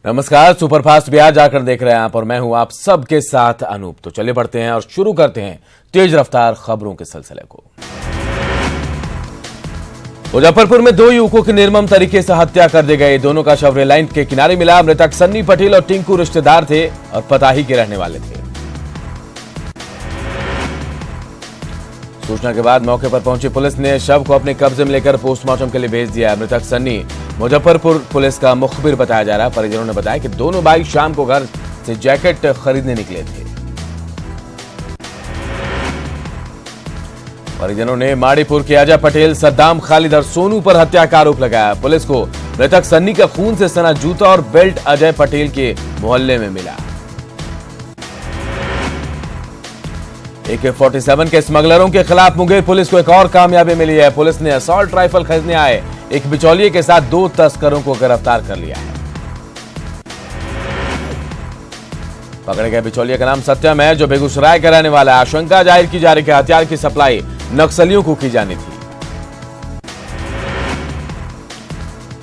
नमस्कार, सुपरफास्ट बिहार जाकर देख रहे हैं आप और मैं हूं आप सबके साथ अनूप। तो चलिए बढ़ते हैं और शुरू करते हैं तेज रफ्तार खबरों के सिलसिले को। मुजफ्फरपुर में दो युवकों की निर्मम तरीके से हत्या कर दी गई। दोनों का शव रेल लाइन के किनारे मिला। मृतक सन्नी पटेल और टिंकू रिश्तेदार थे और पताही के रहने वाले थे। सूचना के बाद मौके पर पहुंची पुलिस ने शव को अपने कब्जे में लेकर पोस्टमार्टम के लिए भेज दिया। मृतक सन्नी मुजफ्फरपुर पुलिस का मुखबिर बताया जा रहा है। परिजनों ने बताया कि दोनों भाई शाम को घर से जैकेट खरीदने निकले थे। परिजनों ने माड़ीपुर के अजय पटेल, सद्दाम, खालिद और सोनू पर हत्या का आरोप लगाया। पुलिस को मृतक सन्नी का खून से सना जूता और बेल्ट अजय पटेल के मोहल्ले में मिला। AK-47 के स्मगलरों के खिलाफ मुंगेर पुलिस को एक और कामयाबी मिली है। पुलिस ने असॉल्ट राइफल खरीदने आए एक बिचौलिए के साथ दो तस्करों को गिरफ्तार कर लिया है। पकड़े गए बिचौलिए का नाम सत्यम है, जो बेगूसराय का रहने वाला है। आशंका जाहिर की जा रही है हथियार की सप्लाई नक्सलियों को की जानी थी।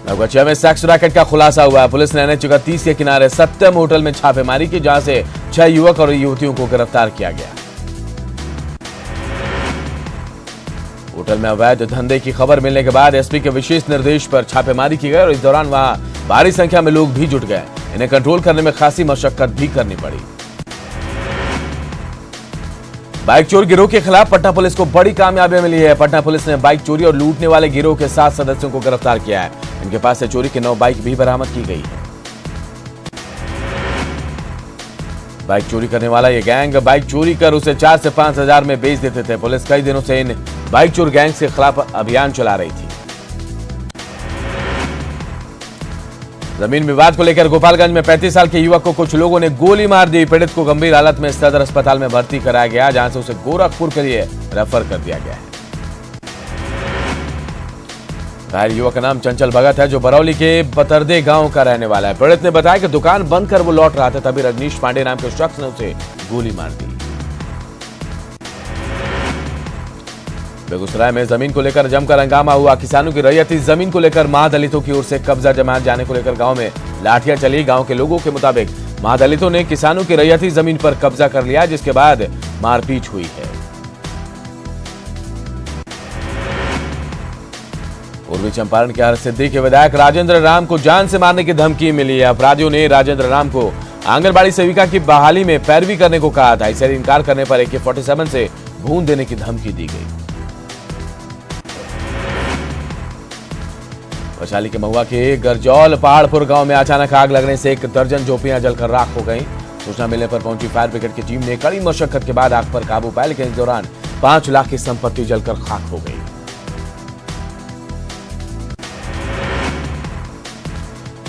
नवगछिया में सेक्स रैकेट का खुलासा हुआ है। पुलिस ने NH-31 के किनारे सत्यम होटल में छापेमारी की, जहां से 6 युवक और युवतियों को गिरफ्तार किया गया। होटल में अवैध धंधे की खबर मिलने के बाद SP के विशेष निर्देश पर छापेमारी की गई और इस दौरान वहां भारी संख्या में लोग भी जुट गए। इन्हें कंट्रोल करने में खासी मशक्कत भी करनी पड़ी। बाइक चोर गिरोह के खिलाफ पटना पुलिस को बड़ी कामयाबी मिली है। पटना पुलिस ने बाइक चोरी और लूटने वाले गिरोह के 7 सदस्यों को गिरफ्तार किया है। इनके पास से चोरी की 9 बाइक भी बरामद की गई है। बाइक चोरी करने वाला ये गैंग बाइक चोरी कर उसे 4 से 5 हजार में बेच देते थे। पुलिस कई दिनों से इन बाइक चोर गैंग्स के खिलाफ अभियान चला रही थी। जमीन विवाद को लेकर गोपालगंज में 35 साल के युवक को कुछ लोगों ने गोली मार दी। पीड़ित को गंभीर हालत में सदर अस्पताल में भर्ती कराया गया, जहां से उसे गोरखपुर के लिए रेफर कर दिया गया है। घायल युवक का नाम चंचल भगत है, जो बरौली के बतरदे गांव का रहने वाला है। पीड़ित ने बताया कि दुकान बंद कर वो लौट रहा था, तभी रजनीश पांडे नाम के शख्स ने उसे गोली मार दी। बेगूसराय में जमीन को लेकर जमकर हंगामा हुआ। किसानों की रैयती जमीन को लेकर महादलितों की ओर से कब्जा जमात जाने को लेकर गांव में लाठियां चली। गांव के लोगों के मुताबिक महादलितों ने किसानों की रैयती जमीन पर कब्जा कर लिया, जिसके बाद मारपीट हुई है। पूर्वी चंपारण के हरसिद्धि के विधायक राजेंद्र राम को जान से मारने की धमकी मिली है। अपराधियों ने राजेंद्र राम को आंगनबाड़ी सेविका की बहाली में पैरवी करने को कहा था। इसे इनकार करने पर AK-47 से भून देने की धमकी दी गई। वैशाली के महुआ के गरजौल पहाड़पुर गांव में अचानक आग लगने से 1 दर्जन झोपड़ियां जलकर राख हो गईं। सूचना मिलने पर पहुंची फायर ब्रिगेड की टीम ने कड़ी मशक्कत के बाद आग पर काबू पाया, लेकिन इस दौरान 5 लाख की संपत्ति जलकर खाक हो गई।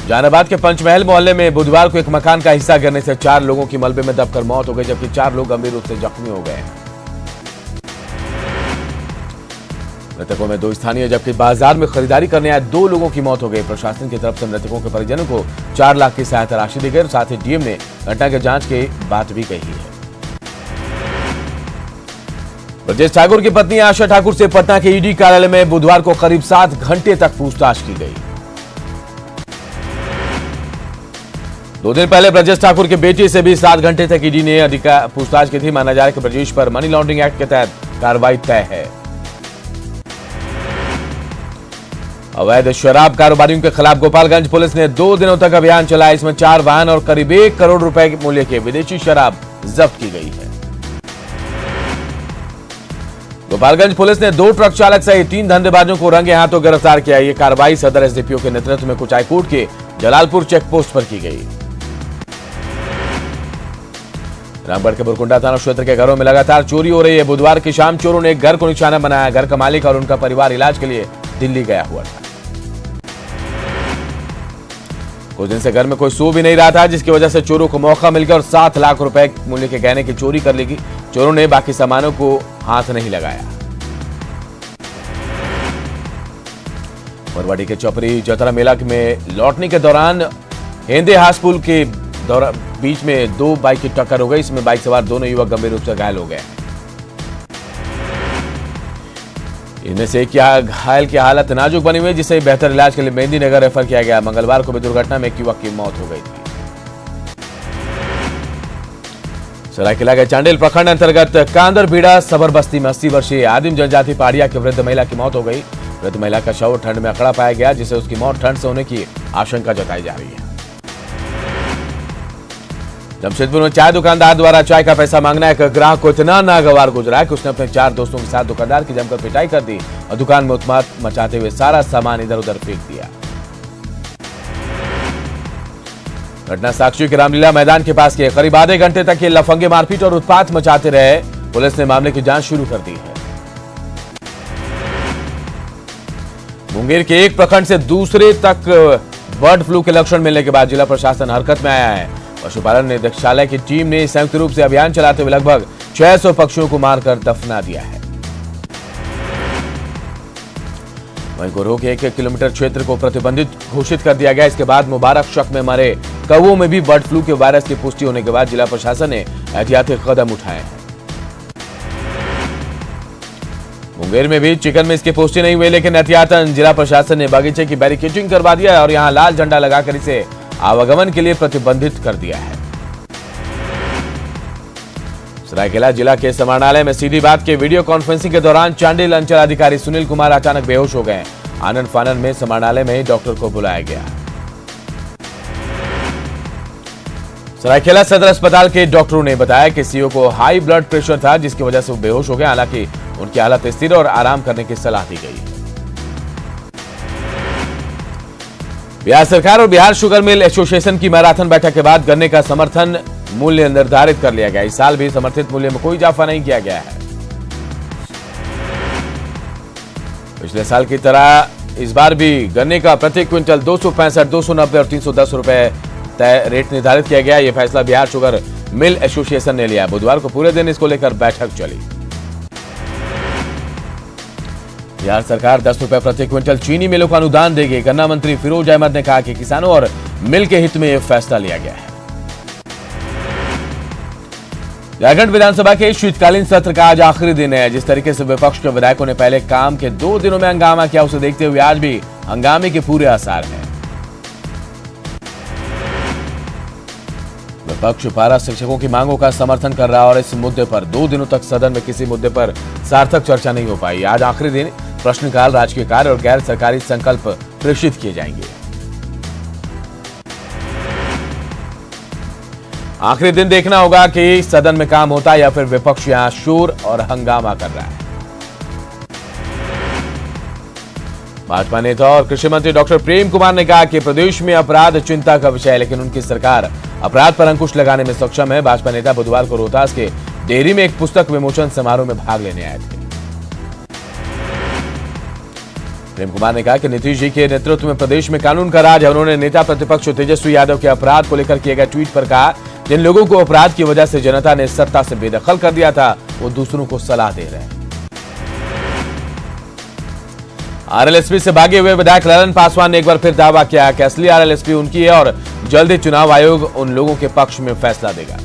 जहानाबाद के पंचमहल मोहल्ले में बुधवार को एक मकान का हिस्सा गिरने से 4 लोगों की मलबे में दबकर मौत हो गई, जबकि 4 लोग गंभीर रूप से जख्मी हो गए। मृतकों में 2 स्थानीय, जबकि बाजार में खरीदारी करने आए 2 लोगों की मौत हो गई। प्रशासन की तरफ से मृतकों के परिजनों को 4 लाख की सहायता राशि दी गई और साथ ही डीएम ने घटना की जांच की बात भी कही है। ब्रजेश ठाकुर की पत्नी आशा ठाकुर से पटना के ED कार्यालय में बुधवार को करीब 7 घंटे तक पूछताछ की गई। 2 दिन पहले ब्रजेश ठाकुर की बेटी से भी 7 घंटे तक ED ने पूछताछ की थी। माना जा रहा है कि ब्रजेश पर मनी लॉन्ड्रिंग एक्ट के तहत कार्रवाई तय है। अवैध शराब कारोबारियों के खिलाफ गोपालगंज पुलिस ने 2 दिनों तक अभियान चलाया। इसमें 4 वाहन और करीब 1 करोड़ रुपए मूल्य के विदेशी शराब जब्त की गई है। गोपालगंज पुलिस ने 2 ट्रक चालक सहित 3 धंधेबाजों को रंगे हाथों गिरफ्तार किया। यह कार्रवाई सदर SDPO के नेतृत्व में कुचायकोट के जलालपुर चेकपोस्ट पर की गई। रामगढ़ के बुरकुंडा थाना क्षेत्र के घरों में लगातार चोरी हो रही है। बुधवार की शाम चोरों ने एक घर को निशाना बनाया। घर का मालिक और उनका परिवार इलाज के लिए दिल्ली गया हुआ था। कुछ दिन से घर में कोई सो भी नहीं रहा था, जिसकी वजह से चोरों को मौका मिल गया और 7 लाख रुपए मूल्य के गहने की चोरी कर ली। चोरों ने बाकी सामानों को हाथ नहीं लगाया। बरवाडी के चौपरी जतरा मेला में लौटने के दौरान हेंदे हास पुल के बीच में 2 बाइक की टक्कर हो गई। इसमें बाइक सवार दोनों युवक गंभीर रूप से घायल हो गए। इनमें से एक घायल की हालत नाजुक बनी हुई है, जिसे बेहतर इलाज के लिए मेहंदी नगर रेफर किया गया। मंगलवार को भी दुर्घटना में एक युवक की मौत हो गई थी। सरायकेला के चांडिल प्रखंड अंतर्गत कांदरबीड़ा सबर बस्ती में 80 वर्षीय आदिम जनजाति पहाड़िया की वृद्ध महिला की मौत हो गई। वृद्ध महिला का शव ठंड में अकड़ा पाया गया, जिसे उसकी मौत ठंड से होने की आशंका जताई जा रही है। जमशेदपुर में चाय दुकानदार द्वारा चाय का पैसा मांगना एक ग्राहक को इतना नागवार गुजरा कि उसने अपने 4 दोस्तों के साथ दुकानदार की जमकर पिटाई कर दी और दुकान में उत्पात मचाते हुए सारा सामान इधर उधर फेंक दिया। घटना साक्षी के रामलीला मैदान के पास के करीब आधे घंटे तक ये लफंगे मारपीट और उत्पात मचाते रहे। पुलिस ने मामले की जांच शुरू कर दी है। मुंगेर के एक प्रखंड से दूसरे तक बर्ड फ्लू के लक्षण मिलने के बाद जिला प्रशासन हरकत में आया है। पशुपालन निदेशालय की टीम ने संयुक्त रूप से अभियान चलाते हुए लगभग 600 पक्षियों को मारकर दफना दिया है। वहीं गोरोह के 1 किलोमीटर क्षेत्र को प्रतिबंधित घोषित कर दिया गया। इसके बाद मुबारक शक में मरे कौवों में भी बर्ड फ्लू के वायरस की पुष्टि होने के बाद जिला प्रशासन ने एहतियाती कदम उठाए हैं। मुंगेर में भी चिकन में इसकी पुष्टि नहीं हुई, लेकिन एहतियातन जिला प्रशासन ने बागीचे की बैरिकेडिंग करवा दिया और यहां लाल झंडा लगाकर इसे आवागमन के लिए प्रतिबंधित कर दिया है। सरायकेला जिला के समाहरणालय में सीधी बात के वीडियो कॉन्फ्रेंसिंग के दौरान चांडिल अंचल अधिकारी सुनील कुमार अचानक बेहोश हो गए। आनंद फानन में समाहरणालय में डॉक्टर को बुलाया गया। सरायकेला सदर अस्पताल के डॉक्टरों ने बताया कि सीओ को हाई ब्लड प्रेशर था, जिसकी वजह से वो बेहोश हो गए। हालांकि उनकी हालत स्थिर और आराम करने की सलाह दी गई। बिहार सरकार और बिहार शुगर मिल एसोसिएशन की मैराथन बैठक के बाद गन्ने का समर्थन मूल्य निर्धारित कर लिया गया। इस साल भी समर्थित मूल्य में कोई इजाफा नहीं किया गया है। पिछले साल की तरह इस बार भी गन्ने का प्रति क्विंटल 265, 290 और 310 रुपए तय रेट निर्धारित किया गया। यह फैसला बिहार शुगर मिल एसोसिएशन ने लिया। बुधवार को पूरे दिन इसको लेकर बैठक चली। बिहार सरकार 10 रुपए प्रति क्विंटल चीनी मिलों को अनुदान देगी। गन्ना मंत्री फिरोज अहमद ने कहा कि किसानों और मिल के हित में यह फैसला लिया गया है। झारखंड विधानसभा के शीतकालीन सत्र का आज आखिरी दिन है। जिस तरीके से विपक्ष के विधायकों ने पहले काम के 2 दिनों में हंगामा किया, उसे देखते हुए आज भी हंगामे के पूरे आसार हैं। विपक्ष पारा शिक्षकों की मांगों का समर्थन कर रहा और इस मुद्दे पर 2 दिनों तक सदन में किसी मुद्दे पर सार्थक चर्चा नहीं हो पाई। आज आखिरी दिन प्रश्नकाल, राजकीय कार्य और गैर सरकारी संकल्प प्रेषित किए जाएंगे। आखिरी दिन देखना होगा कि सदन में काम होता है या फिर विपक्ष यहां शोर और हंगामा कर रहा है। भाजपा नेता और कृषि मंत्री डॉक्टर प्रेम कुमार ने कहा कि प्रदेश में अपराध चिंता का विषय है, लेकिन उनकी सरकार अपराध पर अंकुश लगाने में सक्षम है। भाजपा नेता बुधवार को रोहतास के डेयरी में एक पुस्तक विमोचन समारोह में भाग लेने आए थे। प्रेम कुमार ने कहा कि नीतीश जी के नेतृत्व में प्रदेश में कानून का राज है। उन्होंने नेता प्रतिपक्ष तेजस्वी यादव के अपराध को लेकर किए गए ट्वीट पर कहा, जिन लोगों को अपराध की वजह से जनता ने सत्ता से बेदखल कर दिया था, वो दूसरों को सलाह दे रहे हैं। आरएलएसपी से भागे हुए विधायक ललन पासवान ने एक बार फिर दावा किया कि असली आरएलएसपी उनकी है और जल्द ही चुनाव आयोग उन लोगों के पक्ष में फैसला देगा।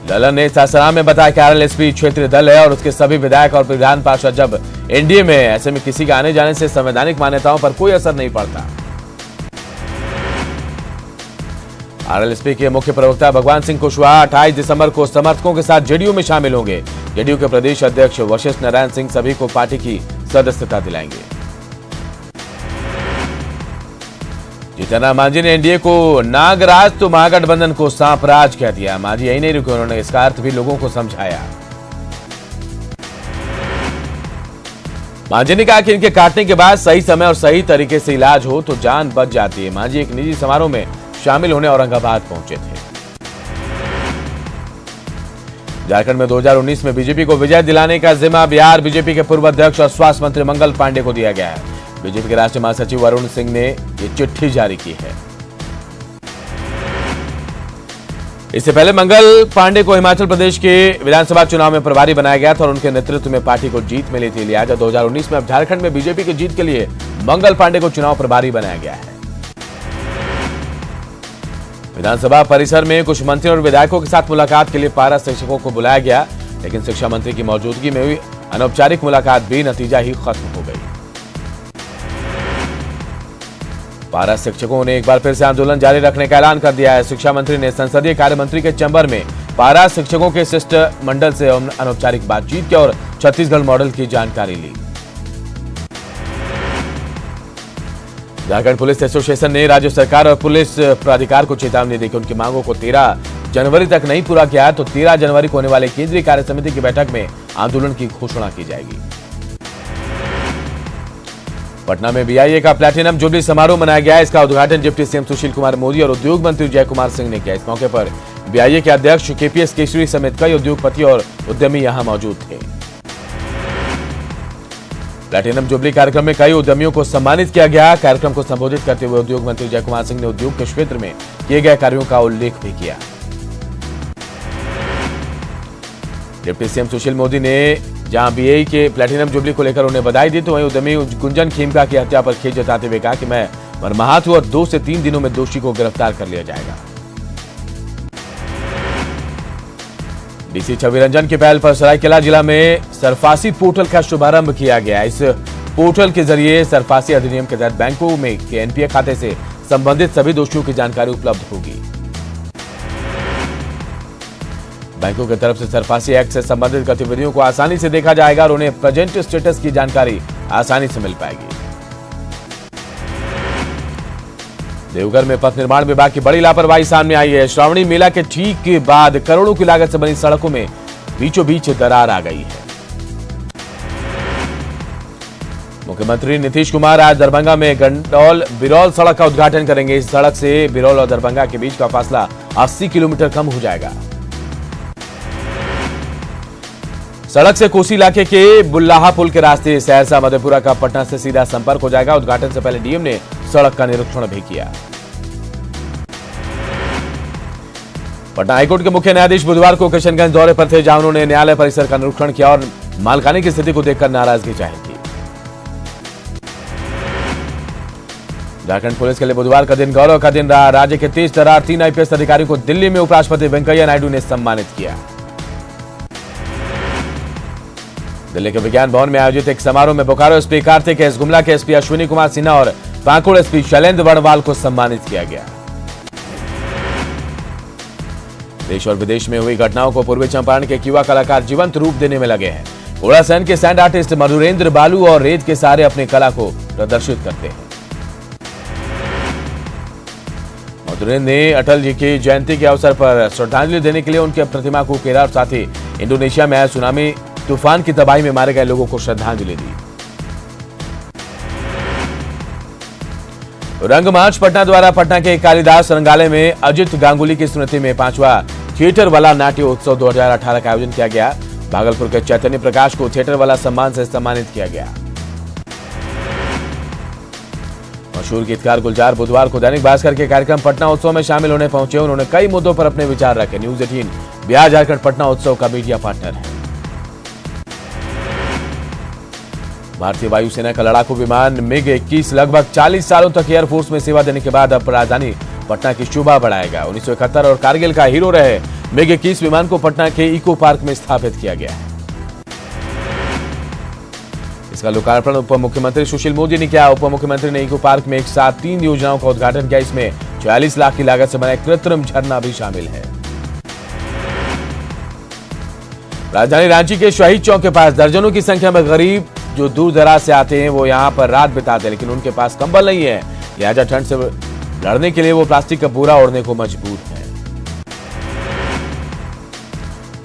ललन ने सासाराम में बताया कि आरएलएसपी क्षेत्रीय दल है और उसके सभी विधायक और विधान पार्षद जब एनडीए में है, ऐसे में किसी के आने जाने से संवैधानिक मान्यताओं पर कोई असर नहीं पड़ता। आरएलएसपी के मुख्य प्रवक्ता भगवान सिंह कुशवाहा 28 दिसंबर को समर्थकों के साथ जेडीयू में शामिल होंगे। जेडीयू के प्रदेश अध्यक्ष वशिष्ठ नारायण सिंह सभी को पार्टी की सदस्यता दिलाएंगे। जीतनराम मांझी ने एनडीए को नागराज तो महागठबंधन को सांपराज कह दिया। मांझी यही नहीं रुके, उन्होंने इसका अर्थ भी लोगों को समझाया। मांझी ने कहा कि इनके काटने के बाद सही समय और सही तरीके से इलाज हो तो जान बच जाती है। मांझी एक निजी समारोह में शामिल होने औरंगाबाद पहुंचे थे। झारखंड में 2019 में बीजेपी को विजय दिलाने का जिम्मा बिहार बीजेपी के पूर्व अध्यक्ष और स्वास्थ्य मंत्री मंगल पांडे को दिया गया है। बीजेपी के राष्ट्रीय महासचिव वरुण सिंह ने यह चिट्ठी जारी की है। इससे पहले मंगल पांडे को हिमाचल प्रदेश के विधानसभा चुनाव में प्रभारी बनाया गया था और उनके नेतृत्व में पार्टी को जीत मिली थी। लिहाजा 2019 में अब झारखंड में बीजेपी की जीत के लिए मंगल पांडे को चुनाव प्रभारी बनाया गया है। विधानसभा परिसर में कुछ मंत्रियों और विधायकों के साथ मुलाकात के लिए पारा शिक्षकों को बुलाया गया, लेकिन शिक्षा मंत्री की मौजूदगी में हुई अनौपचारिक मुलाकात भी नतीजा ही खत्म हो गई। पारा शिक्षकों ने एक बार फिर से आंदोलन जारी रखने का ऐलान कर दिया है। शिक्षा मंत्री ने संसदीय कार्य मंत्री के चैम्बर में पारा शिक्षकों के शिष्टमंडल से अनौपचारिक बातचीत की और छत्तीसगढ़ मॉडल की जानकारी ली। झारखंड पुलिस एसोसिएशन ने राज्य सरकार और पुलिस प्राधिकार को चेतावनी दी कि उनकी मांगों को 13 जनवरी तक नहीं पूरा किया तो 13 जनवरी को होने वाले केंद्रीय कार्य समिति की बैठक में आंदोलन की घोषणा की जाएगी। पटना में बीआईए का प्लैटिनम जुबली समारोह मनाया गया। इसका उद्घाटन डिप्टी सीएम सुशील कुमार मोदी और उद्योग मंत्री जय कुमार सिंह ने किया। इस मौके पर बीआईए के अध्यक्ष केपीएस केसरी समेत कई उद्योगपति और उद्यमी यहां मौजूद थे। प्लैटिनम जुबली कार्यक्रम में कई उद्यमियों को सम्मानित किया गया। कार्यक्रम को संबोधित करते हुए उद्योग मंत्री जय कुमार सिंह ने उद्योग के क्षेत्र में किए गए कार्यों का उल्लेख भी किया। डिप्टी सीएम सुशील मोदी ने जहां बीआईए के प्लैटिनम जुबली को लेकर उन्हें बधाई दी तो वहीं उद्यमी गुंजन खेमका की हत्या पर खेद जताते हुए कहा कि मैं मरमाहत हूं और 2 से 3 दिनों में दोषी को गिरफ्तार कर लिया जाएगा। डीसी छवि रंजन की पहल पर सरायकेला जिला में सरफासी पोर्टल का शुभारंभ किया गया। इस पोर्टल के जरिए सरफासी अधिनियम के तहत बैंकों में के एनपीए खाते से संबंधित सभी दोषियों की जानकारी उपलब्ध होगी। बैंकों की तरफ से सरफासी एक्ट से संबंधित गतिविधियों को आसानी से देखा जाएगा और उन्हें प्रेजेंट स्टेटस की जानकारी आसानी से मिल पाएगी। देवघर में पथ निर्माण विभाग की बड़ी लापरवाही सामने आई है। श्रावणी मेला के ठीक के बाद करोड़ों की लागत से बनी सड़कों में बीचों बीच दरार आ गई है। मुख्यमंत्री नीतीश कुमार आज दरभंगा में गंडौल बिरौल सड़क का उद्घाटन करेंगे। इस सड़क से बिरौल और दरभंगा के बीच का फासला 80 किलोमीटर कम हो जाएगा। सड़क से कोसी इलाके के बुल्लाहा पुल के रास्ते सहरसा मधेपुरा का पटना से सीधा संपर्क हो जाएगा। उद्घाटन से पहले डीएम ने सड़क का निरीक्षण भी किया। पटना हाईकोर्ट के मुख्य न्यायाधीश बुधवार को किशनगंज दौरे पर थे, जहां उन्होंने न्यायालय परिसर का निरीक्षण किया और मालकानी की स्थिति को देखकर नाराजगी जाहिर की। झारखंड पुलिस के लिए बुधवार का दिन गौरव का दिन रहा। राज्य के 30 दरार 3 आईपीएस अधिकारियों को दिल्ली में उपराष्ट्रपति वेंकैया नायडू ने सम्मानित किया। दिल्ली के विज्ञान भवन में आयोजित एक समारोह में बोकारो एसपी कार्तिक एस, गुमला के एसपी अश्विनी कुमार सिन्हा और पाकुड़ एसपी शैलेंद्र वर्णवाल को सम्मानित किया गया। देश और विदेश में हुई घटनाओं को पूर्वी चंपारण के युवा कलाकार जीवंत रूप देने में लगे हैं। घोड़ासहन के सैंड आर्टिस्ट मधुरेंद्र बालू और रेत के सहारे अपनी कला को प्रदर्शित करते हैं। मधुरेंद्र ने अटल जी की जयंती के अवसर पर श्रद्धांजलि देने के लिए उनके प्रतिमा को केरल साथ ही इंडोनेशिया में आए सुनामी तूफान की तबाही में मारे गए लोगों को श्रद्धांजलि दी। रंग मार्च पटना द्वारा पटना के कालिदास रंगालय में अजित गांगुली की स्मृति में 5वां थिएटर वाला नाट्य उत्सव 2018 का आयोजन किया गया। भागलपुर के चैतन्य प्रकाश को थिएटर वाला सम्मान से सम्मानित किया गया। मशहूर गीतकार गुलजार बुधवार को दैनिक भास्कर के कार्यक्रम पटना उत्सव में शामिल होने पहुंचे। उन्होंने कई मुद्दों पर अपने विचार रखे। न्यूज 18 बिहार झारखंड पटना उत्सव का मीडिया पार्टनर है। भारतीय वायुसेना का लड़ाकू विमान MiG-21 लगभग 40 सालों तक एयरफोर्स में सेवा देने के बाद अब राजधानी पटना की शोभा बढ़ाएगा। 1971 और कारगिल का हीरो रहे MiG-21 विमान को पटना के इको पार्क में स्थापित किया गया है। इसका लोकार्पण उप मुख्यमंत्री सुशील मोदी ने किया। उप मुख्यमंत्री ने इको पार्क में एक साथ 3 योजनाओं का उद्घाटन किया। इसमें 44 लाख की लागत से बना कृत्रिम झरना भी शामिल है। राजधानी रांची के शहीद चौक के पास दर्जनों की संख्या में गरीब जो दूर दराज से आते हैं वो यहाँ पर रात बिताते हैं, लेकिन उनके पास कंबल नहीं है। लिहाजा ठंड से लड़ने के लिए वो प्लास्टिक का बोरा ओढ़ने को मजबूर है।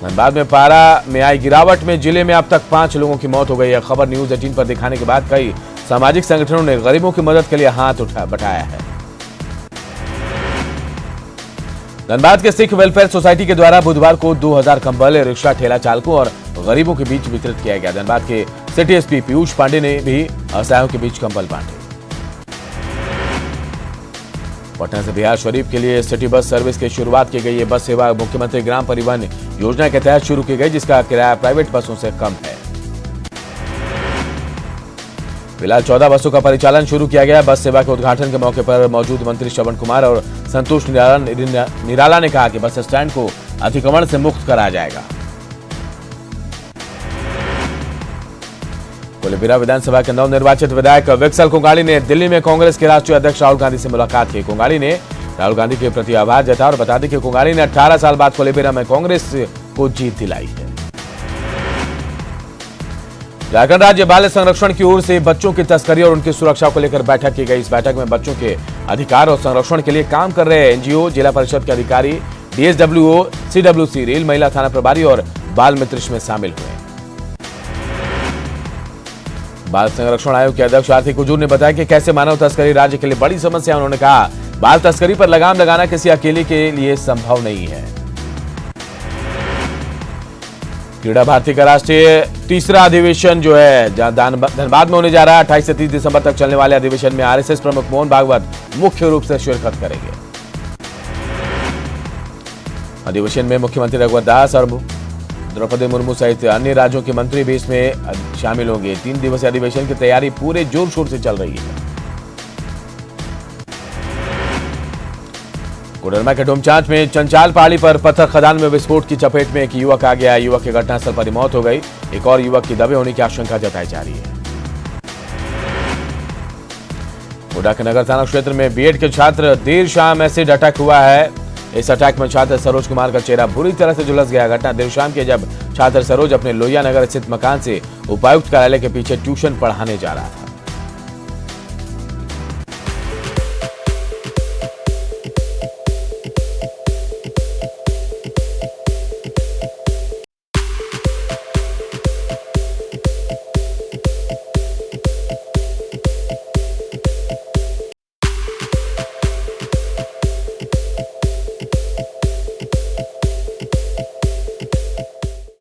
धनबाद में पारा में आई गिरावट में जिले में अब तक 5 लोगों की मौत हो गई है। खबर न्यूज 18 पर दिखाने के बाद कई सामाजिक संगठनों ने गरीबों की मदद के लिए हाथ बढ़ाया है। धनबाद के सिख वेलफेयर सोसाइटी के द्वारा बुधवार को 2000 कंबल रिक्शा ठेला चालकों और गरीबों के बीच वितरित किया गया। धनबाद के सिटी एसपी पीयूष पांडे ने भी असहायों के बीच कंबल बांटे। पटना से बिहार शरीफ के लिए सिटी बस सर्विस की शुरुआत की गई। ये बस सेवा मुख्यमंत्री ग्राम परिवहन योजना के तहत शुरू की गई, जिसका किराया प्राइवेट बसों से कम है। फिलहाल 14 बसों का परिचालन शुरू किया गया। बस सेवा के उद्घाटन के मौके पर मौजूद मंत्री श्रवण कुमार और संतोष निराला ने कहा कि बस स्टैंड को अतिक्रमण से मुक्त कराया जाएगा। कोलेबिरा विधानसभा के नवनिर्वाचित विधायक विक्सल कोंगाड़ी ने दिल्ली में कांग्रेस के राष्ट्रीय अध्यक्ष राहुल गांधी से मुलाकात की। कोंगाड़ी ने राहुल गांधी के प्रति आभार जताया और बता दें कि कोंगाड़ी ने 18 साल बाद कोलेबिरा में कांग्रेस को जीत दिलाई है। झारखंड राज्य बाल संरक्षण की ओर से बच्चों की तस्करी और उनकी सुरक्षा को लेकर बैठक की गई। इस बैठक में बच्चों के अधिकार और संरक्षण के लिए काम कर रहे एनजीओ, जिला परिषद के अधिकारी, डीएसडब्ल्यूओ, सीडब्ल्यूसी, रेल, महिला थाना प्रभारी और बाल मित्र इसमें शामिल हुए। बाल संरक्षण आयोग के अध्यक्ष आर्थिक हुजूर ने बताया कि कैसे मानव तस्करी राज्य के लिए बड़ी समस्या है। उन्होंने कहा, बाल तस्करी पर लगाम लगाना किसी अकेले के लिए संभव नहीं है। क्रीड़ा भारती का राष्ट्रीय तीसरा अधिवेशन जो है धनबाद में होने जा रहा है। 28 से 30 दिसंबर तक चलने वाले अधिवेशन में आरएसएस प्रमुख मोहन भागवत मुख्य रूप से शिरकत करेंगे। अधिवेशन में मुख्यमंत्री रघुवर दास और द्रौपदी मुर्मू सहित अन्य राज्यों के मंत्री भी इसमें शामिल होंगे। 3 दिवसीय अधिवेशन की तैयारी पूरे जोर शोर से चल रही है। कोडरमा के डोमचांच में चंचाल पहाड़ी पर पत्थर खदान में विस्फोट की चपेट में एक युवक आ गया। युवक की घटनास्थल पर ही मौत हो गई। एक और युवक की दबे होने की आशंका जताई जा रही है। गोड्डा के नगर थाना क्षेत्र में बीएड के छात्र देर शाम एसिड अटैक हुआ है। इस अटैक में छात्र सरोज कुमार का चेहरा बुरी तरह से झुलस गया। घटना देर शाम की, जब छात्र सरोज अपने लोहिया नगर स्थित मकान से उपायुक्त कार्यालय के पीछे ट्यूशन पढ़ाने जा रहा था।